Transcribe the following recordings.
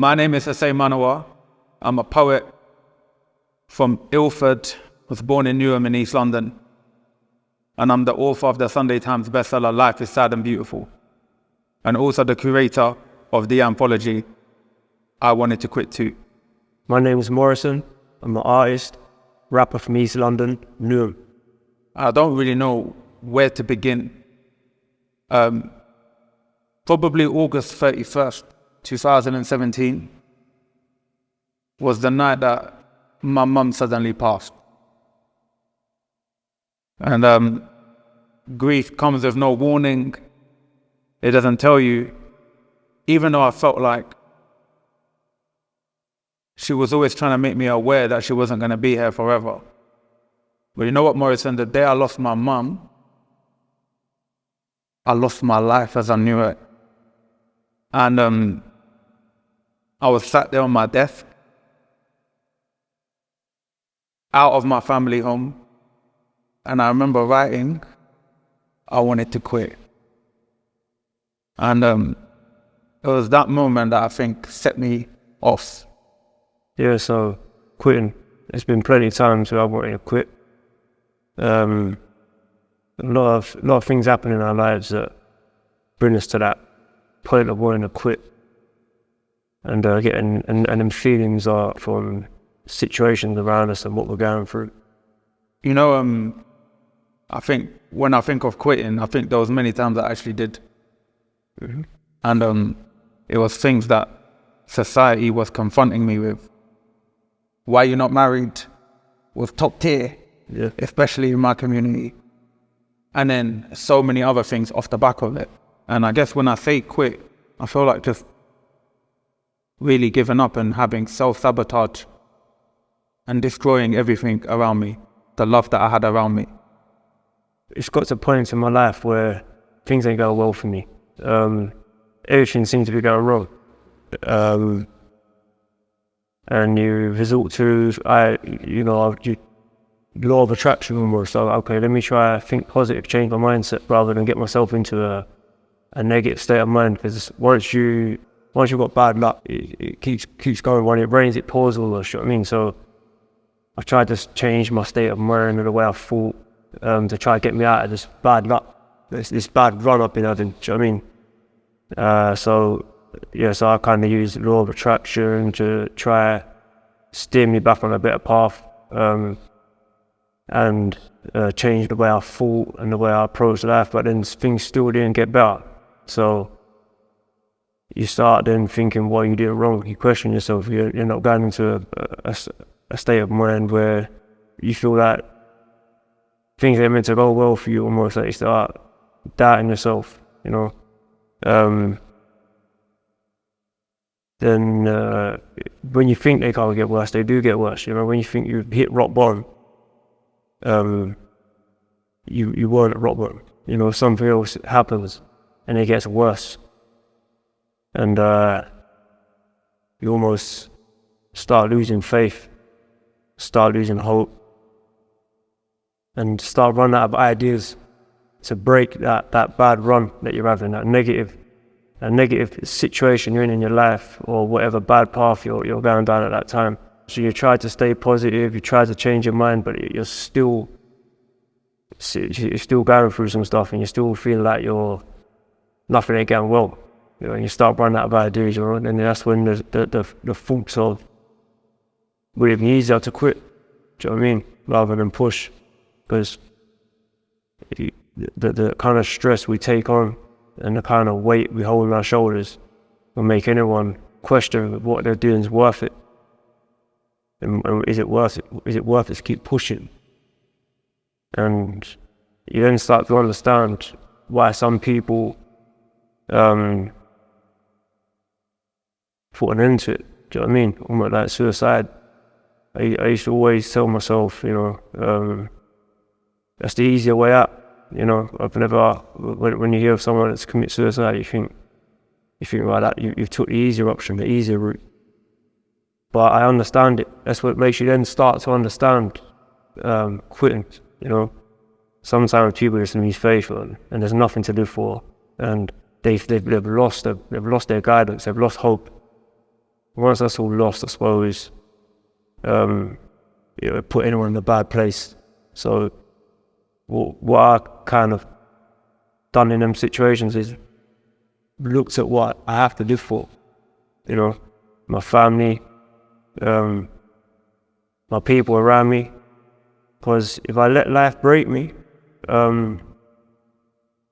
My name is Hussain Manawer. I'm a poet from Ilford, was born in Newham in East London. And I'm the author of the Sunday Times bestseller, Life is Sad and Beautiful. And also the curator of the anthology, I Wanted to Quit Too. My name is Morrisson. I'm an artist, rapper from East London, Newham. I don't really know where to begin. Probably August 31st, 2017 was the night that my mum suddenly passed. And grief comes with no warning. It doesn't tell you. Even though I felt like she was always trying to make me aware that she wasn't going to be here forever. But you know what, Morrisson? The day I lost my mum, I lost my life as I knew it. And I was sat there on my desk, out of my family home, and I remember writing, I wanted to quit. And it was that moment that I think set me off. Yeah, so quitting. There's been plenty of times where I wanted to quit. A lot of things happen in our lives that bring us to that point of wanting to quit. And them feelings are from situations around us and what we're going through. You know, I think when I think of quitting, I think there was many times I actually did. Mm-hmm. And it was things that society was confronting me with. Why you're not married was top tier, yeah, especially in my community. And then so many other things off the back of it. And I guess when I say quit, I feel like just really giving up and having self-sabotage and destroying everything around me, the love that I had around me. It's got to points in my life where things ain't going well for me. Everything seems to be going wrong. And you resort to, law of attraction almost. So, okay, let me try to think positive, change my mindset rather than get myself into a negative state of mind. Because once you've got bad luck, it keeps going. When it rains, it pours almost, you know what I mean? So I've tried to change my state of mind and the way I thought to try to get me out of this bad luck, this bad run I've been having, do you know what I mean? So I kind of use the law of attraction to try steer me back on a better path, and change the way I thought and the way I approached life, but then things still didn't get better. So you start then thinking what you did wrong. You question yourself. You're not going into a state of mind where you feel that things ain't meant to go well for you, almost like you start doubting yourself, you know. Then when you think they can't get worse, they do get worse. You know, when you think you've hit rock bottom, you weren't at rock bottom. You know, something else happens and it gets worse. And you almost start losing faith, start losing hope, and start running out of ideas to break that bad run that you're having, that negative situation you're in your life, or whatever bad path you're going down at that time. So you try to stay positive, you try to change your mind, but you're still going through some stuff, and you still feel like nothing ain't going well. You know, and you start running out of ideas, you know, and that's when the thoughts of would it be easier to quit, do you know what I mean, rather than push, because the kind of stress we take on and the kind of weight we hold on our shoulders will make anyone question what they're doing is worth it. And is it worth it? Is it worth it to keep pushing? And you then start to understand why some people put an end to it. Do you know what I mean? Almost like suicide. I used to always tell myself, you know, that's the easier way out. You know, I've never, when you hear of someone that's committed suicide, you think right, that you've took the easier option, the easier route. But I understand it. That's what makes you then start to understand quitting. You know, sometimes people just lose faith and there's nothing to live for, and they've lost their guidance, they've lost hope, once that's all lost, I suppose, it would put anyone in a bad place. So what I kind of done in them situations is looked at what I have to live for, you know, my family, my people around me. Because if I let life break me, and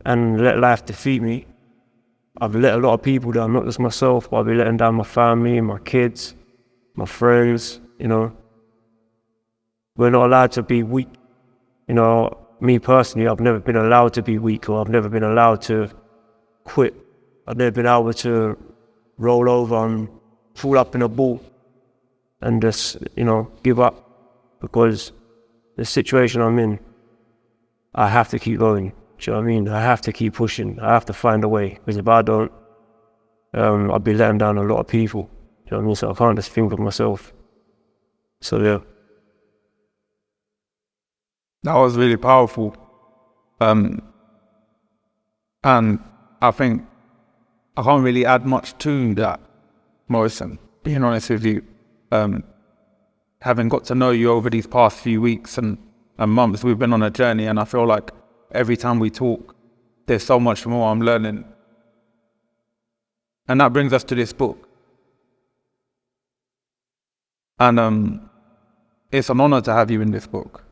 let life defeat me, I've let a lot of people down, not just myself, but I'll be letting down my family, my kids, my friends, you know. We're not allowed to be weak. You know, me personally, I've never been allowed to be weak, or I've never been allowed to quit. I've never been able to roll over and fall up in a ball and just, you know, give up. Because the situation I'm in, I have to keep going. Do you know what I mean? I have to keep pushing. I have to find a way. Because if I don't, I'll be letting down a lot of people. Do you know what I mean? So I can't just think of myself. So yeah. That was really powerful. And I think I can't really add much to that, Morrisson, being honest with you. Having got to know you over these past few weeks and months, we've been on a journey, and I feel like every time we talk, there's so much more I'm learning. And that brings us to this book. And it's an honor to have you in this book.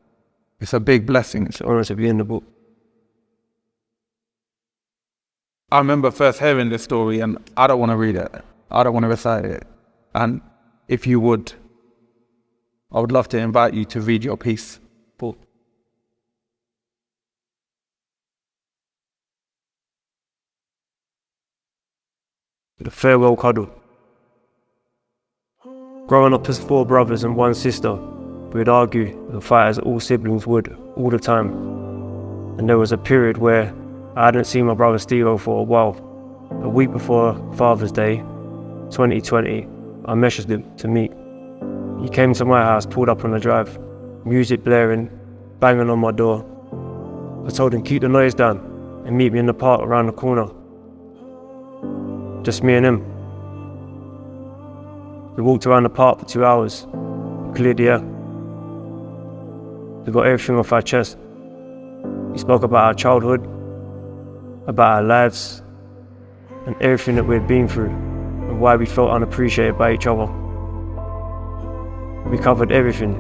It's a big blessing. It's an honor to be in the book. I remember first hearing this story, and I don't want to read it. I don't want to recite it. And if you would, I would love to invite you to read your piece. Paul. The Farewell Cuddle. Growing up as 4 brothers and 1 sister, we'd argue and fight as all siblings would, all the time. And there was a period where I hadn't seen my brother Stevo for a while. A week before Father's Day, 2020, I messaged him to meet. He came to my house, pulled up on the drive, music blaring, banging on my door. I told him keep the noise down and meet me in the park around the corner. Just me and him. We walked around the park for 2 hours, cleared the air. We got everything off our chest. We spoke about our childhood, about our lives, and everything that we'd been through, and why we felt unappreciated by each other. We covered everything.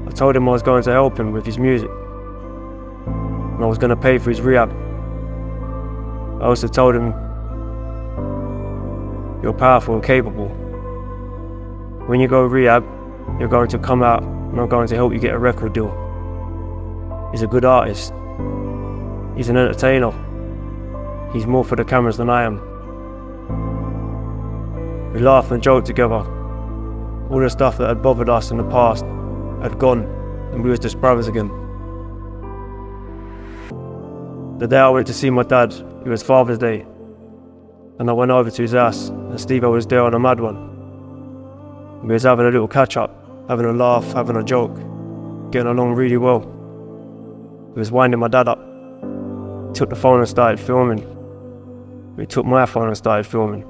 I told him I was going to help him with his music, and I was going to pay for his rehab. I also told him, you're powerful and capable. When you go rehab, you're going to come out and I'm going to help you get a record deal. He's a good artist. He's an entertainer. He's more for the cameras than I am. We laughed and joked together. All the stuff that had bothered us in the past had gone, and we was just brothers again. The day I went to see my dad, it was Father's Day, and I went over to his house, and Stevo was there on a mad one. We was having a little catch-up, having a laugh, having a joke, getting along really well. He was winding my dad up. He took the phone and started filming. He took my phone and started filming.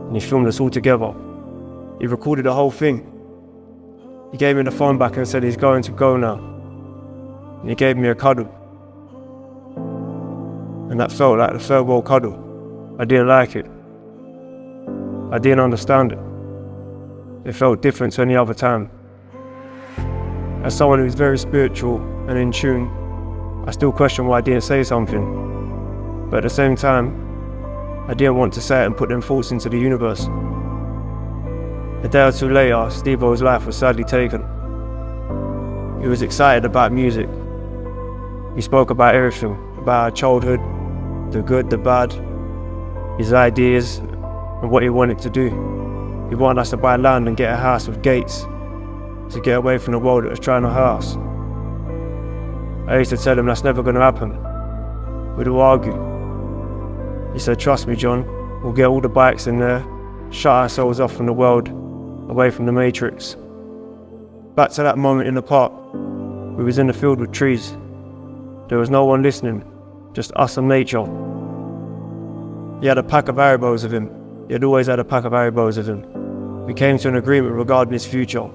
And he filmed us all together. He recorded the whole thing. He gave me the phone back and said he's going to go now. And he gave me a cuddle. And that felt like the farewell cuddle. I didn't like it. I didn't understand it. It felt different to any other time. As someone who's very spiritual and in tune, I still question why I didn't say something. But at the same time, I didn't want to say it and put them thoughts into the universe. A day or 2 later, Stevo's life was sadly taken. He was excited about music. He spoke about everything, about our childhood, the good, the bad, his ideas, and what he wanted to do. He wanted us to buy land and get a house with gates, to get away from the world that was trying to hurt us. I used to tell him that's never going to happen. We'd all argue. He said, trust me, John, we'll get all the bikes in there, shut ourselves off from the world, away from the matrix. Back to that moment in the park, we was in the field with trees. There was no one listening, just us and nature. He had a pack of Haribos with him. he had always had a pack of Haribos with him. We came to an agreement regarding his future.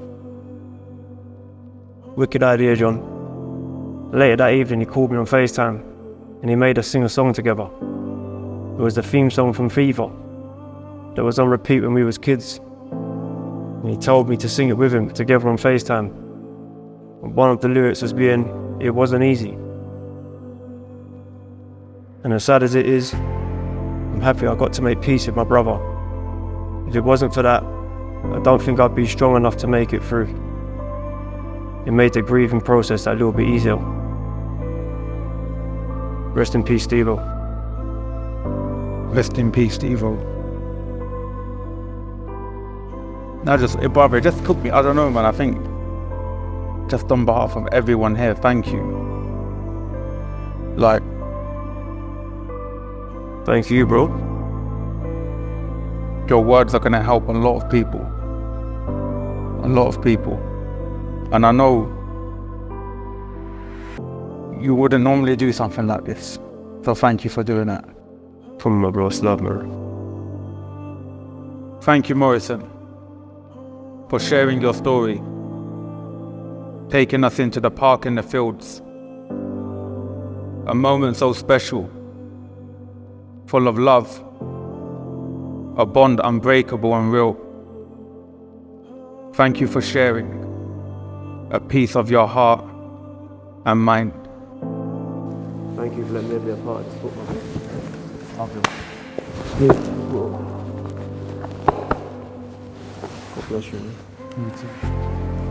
Wicked idea, John. Later that evening, he called me on FaceTime and he made us sing a song together. It was the theme song from Fever that was on repeat when we was kids. And he told me to sing it with him together on FaceTime. And one of the lyrics was being, "It wasn't easy." And as sad as it is, I'm happy I got to make peace with my brother. If it wasn't for that, I don't think I'd be strong enough to make it through. It made the grieving process that little bit easier. Rest in peace, Stevo. Rest in peace, Stevo. Now brother, it just took me, I don't know, man, I think, just on behalf of everyone here, thank you. Like, Thank you, bro. your words are gonna help a lot of people. A lot of people. And I know you wouldn't normally do something like this. So thank you for doing that. From my bro, love, man. Thank you, Morrisson, for sharing your story, taking us into the park and the fields. A moment so special, full of love, a bond unbreakable and real. Thank you for sharing a piece of your heart and mind. Thank you for letting me be a part of this football. God bless you, man. You too.